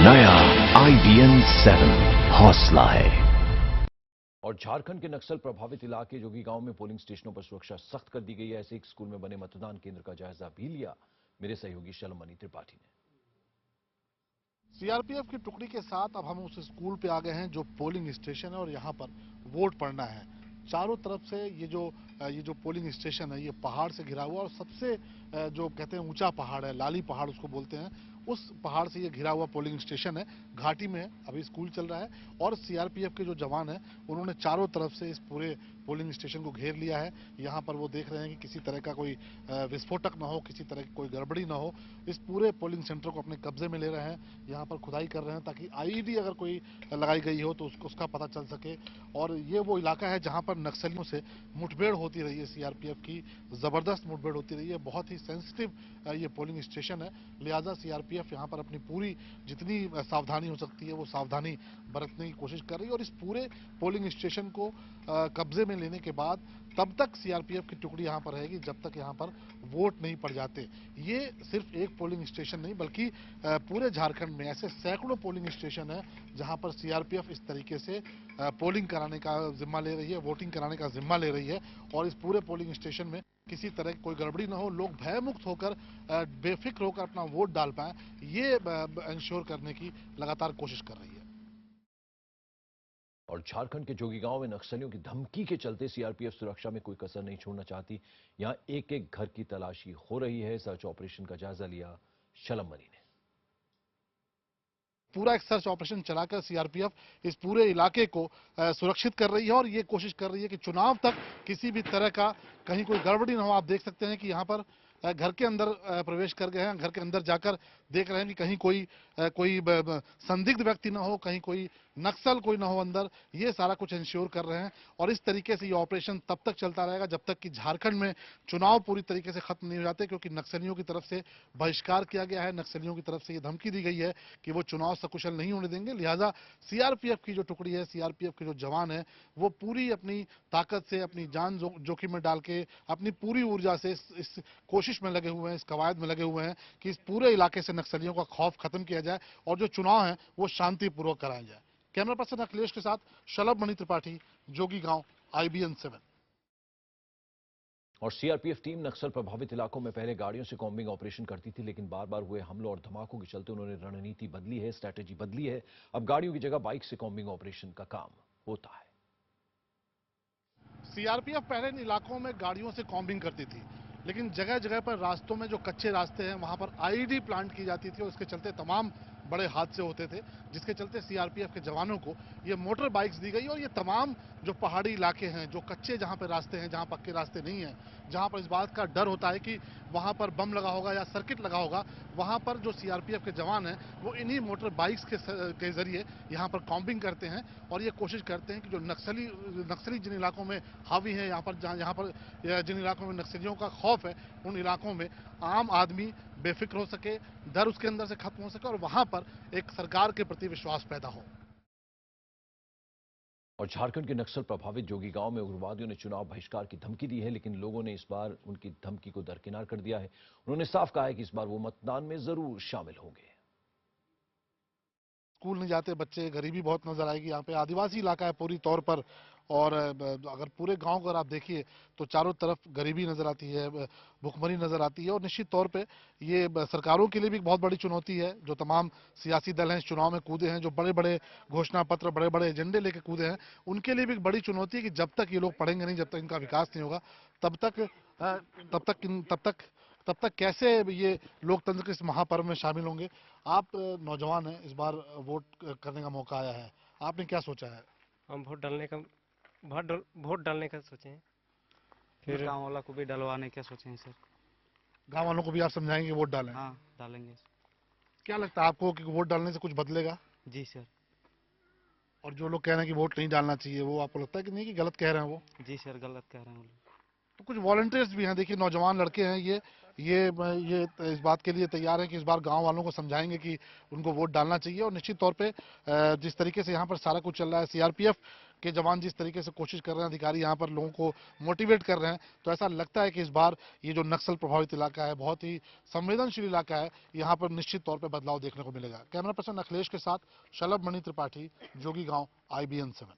नया IBN 7 हौसला है। और झारखंड के नक्सल प्रभावित इलाके जोगी गांव में पोलिंग स्टेशनों पर सुरक्षा सख्त कर दी गई है। ऐसे एक स्कूल में बने मतदान केंद्र का जायजा भी लिया मेरे सहयोगी शलमनी त्रिपाठी ने। सीआरपीएफ की टुकड़ी के साथ अब हम उस स्कूल पे आ गए हैं जो पोलिंग स्टेशन है और यहाँ पर वोट पड़ना है। चारों तरफ से ये जो पोलिंग स्टेशन है ये पहाड़ से घिरा हुआ और सबसे जो कहते हैं ऊंचा पहाड़ है, लाली पहाड़ उसको बोलते हैं, उस पहाड़ से ये घिरा हुआ पोलिंग स्टेशन है। घाटी में अभी स्कूल चल रहा है और सीआरपीएफ के जो जवान हैं उन्होंने चारों तरफ से इस पूरे पोलिंग स्टेशन को घेर लिया है। यहाँ पर वो देख रहे हैं कि किसी तरह का कोई विस्फोटक ना हो, किसी तरह की कोई गड़बड़ी ना हो। इस पूरे पोलिंग सेंटर को अपने कब्जे में ले रहे हैं, यहाँ पर खुदाई कर रहे हैं ताकि आईईडी अगर कोई लगाई गई हो तो उसका पता चल सके। और ये वो इलाका है जहाँ पर नक्सलियों से मुठभेड़ होती रही है, सीआरपीएफ की जबरदस्त मुठभेड़ होती रही है। बहुत ही सेंसिटिव ये पोलिंग स्टेशन है, लिहाजा सीआरपीएफ यहाँ पर अपनी पूरी जितनी सावधानी हो सकती है वो सावधानी बरतने की कोशिश कर रही है। और इस पूरे पोलिंग स्टेशन को कब्जे में लेने के बाद तब तक सीआरपीएफ की टुकड़ी यहाँ पर रहेगी जब तक यहाँ पर वोट नहीं पड़ जाते। ये सिर्फ एक पोलिंग स्टेशन नहीं बल्कि पूरे झारखंड में ऐसे सैकड़ों पोलिंग स्टेशन है जहाँ पर सीआरपीएफ इस तरीके से पोलिंग कराने का जिम्मा ले रही है, वोटिंग कराने का जिम्मा ले रही है। और इस पूरे पोलिंग स्टेशन में किसी तरह की कोई गड़बड़ी ना हो, लोग भयमुक्त होकर बेफिक्र होकर अपना वोट डाल पाएं, ये इंश्योर करने की लगातार कोशिश कर रही है। और झारखंड के जोगी गांव में नक्सलियों की धमकी के चलते सीआरपीएफ सुरक्षा में कोई कसर नहीं छोड़ना चाहती। यहां एक एक घर की तलाशी हो रही है। सर्च ऑपरेशन का जायजा लिया शलमनी ने। पूरा एक सर्च ऑपरेशन चलाकर सीआरपीएफ इस पूरे इलाके को सुरक्षित कर रही है और ये कोशिश कर रही है कि चुनाव तक किसी भी तरह का कहीं कोई गड़बड़ी ना हो। आप देख सकते हैं कि यहाँ पर घर के अंदर प्रवेश कर गए हैं, घर के अंदर जाकर देख रहे हैं कि कहीं कोई संदिग्ध व्यक्ति ना हो, कहीं कोई नक्सल कोई ना हो अंदर। ये सारा कुछ इंश्योर कर रहे हैं और इस तरीके से ये ऑपरेशन तब तक चलता रहेगा जब तक कि झारखंड में चुनाव पूरी तरीके से खत्म नहीं हो जाते, क्योंकि नक्सलियों की तरफ से बहिष्कार किया गया है, नक्सलियों की तरफ से ये धमकी दी गई है कि वो चुनाव सकुशल नहीं होने देंगे। लिहाजा सीआरपीएफ की जो टुकड़ी है, सीआरपीएफ के जो जवान है, वो पूरी अपनी ताकत से, अपनी जान जोखिम में डाल के, अपनी पूरी ऊर्जा से इस कोशिश में लगे हुए हैं, इस कवायद में लगे हुए हैं कि इस पूरे इलाके से नक्सलियों का खौफ खत्म किया जाए और जो चुनाव है वो शांतिपूर्वक कराया जाए। कैमरा पर्सन अखिलेश के साथ शलमनी त्रिपाठी, जोगी गांव, IBN 7। और सीआरपीएफ टीम नक्सल प्रभावित इलाकों में पहले गाड़ियों से कॉम्बिंग ऑपरेशन करती थी, लेकिन बार बार हुए हमलों और धमाकों के चलते उन्होंने रणनीति बदली है, स्ट्रैटेजी बदली है। अब गाड़ियों की जगह बाइक से कॉम्बिंग ऑपरेशन का काम होता है। सीआरपीएफ पहले इन इलाकों में गाड़ियों से कॉम्बिंग करती थी, लेकिन जगह जगह पर रास्तों में जो कच्चे रास्ते हैं वहां पर आईईडी प्लांट की जाती थी और उसके चलते तमाम बड़े हादसे होते थे, जिसके चलते सीआरपीएफ के जवानों को ये मोटर बाइक्स दी गई। और ये तमाम जो पहाड़ी इलाके हैं, जो कच्चे जहां पर रास्ते हैं, जहां पक्के रास्ते नहीं हैं, जहां पर इस बात का डर होता है कि वहां पर बम लगा होगा या सर्किट लगा होगा, वहां पर जो सीआरपीएफ के जवान हैं वो इन्हीं मोटर बाइक्स के जरिए यहाँ पर कॉम्बिंग करते हैं और ये कोशिश करते हैं कि जो नक्सली जिन इलाकों में हावी हैं, यहाँ पर जिन इलाकों में नक्सलियों का खौफ है, उन इलाकों में आम आदमी बेफिक्र हो सके, डर उसके अंदर से खत्म हो सके और वहां पर एक सरकार के प्रति विश्वास पैदा हो। और झारखंड के नक्सल प्रभावित जोगी गांव में उग्रवादियों ने चुनाव बहिष्कार की धमकी दी है, लेकिन लोगों ने इस बार उनकी धमकी को दरकिनार कर दिया है। उन्होंने साफ कहा है कि इस बार वो मतदान में जरूर शामिल होंगे। स्कूल नहीं जाते बच्चे, गरीबी बहुत नजर आएगी। यहाँ पे आदिवासी इलाका है पूरी तौर पर और अगर पूरे गांव को अगर आप देखिए तो चारों तरफ गरीबी नजर आती है, भुखमरी नजर आती है और निश्चित तौर पे ये सरकारों के लिए भी एक बहुत बड़ी चुनौती है। जो तमाम सियासी दल हैं इस चुनाव में कूदे हैं, जो बड़े बड़े घोषणा पत्र, बड़े बड़े एजेंडे लेके कूदे हैं, उनके लिए भी एक बड़ी चुनौती है कि जब तक ये लोग पढ़ेंगे नहीं, जब तक इनका विकास नहीं होगा, तब तक तब तक तब तक तब तक कैसे ये लोकतंत्र के इस महापर्व में शामिल होंगे। आप नौजवान हैं, इस बार वोट करने का मौका आया है, आपने क्या सोचा है? हम वोट डालने का सोचे हैं, फिर गांव वाला को भी डलवाने का सोचे हैं सर। गांव वालों को भी आप समझाएंगे वोट डालें? हाँ डालेंगे। क्या लगता है आपको कि वोट डालने से कुछ बदलेगा? जी सर। और जो लोग कह रहे हैं कि वोट नहीं डालना चाहिए, वो आपको लगता है कि नहीं, कि गलत कह रहे हैं वो? जी सर, गलत कह रहे हैं वो लोग। तो कुछ वॉलंटियर्स भी हैं, देखिए नौजवान लड़के हैं, ये इस बात के लिए तैयार है कि इस बार गांव वालों को समझाएंगे कि उनको वोट डालना चाहिए। और निश्चित तौर पे जिस तरीके से यहाँ पर सारा कुछ चल रहा है, सीआरपीएफ के जवान जिस तरीके से कोशिश कर रहे हैं, अधिकारी यहाँ पर लोगों को मोटिवेट कर रहे हैं, तो ऐसा लगता है कि इस बार ये जो नक्सल प्रभावित इलाका है, बहुत ही संवेदनशील इलाका है, यहाँ पर निश्चित तौर पर बदलाव देखने को मिलेगा। कैमरा पर्सन अखिलेश के साथ शलभ मणि त्रिपाठी, जोगी गांव, IBN 7।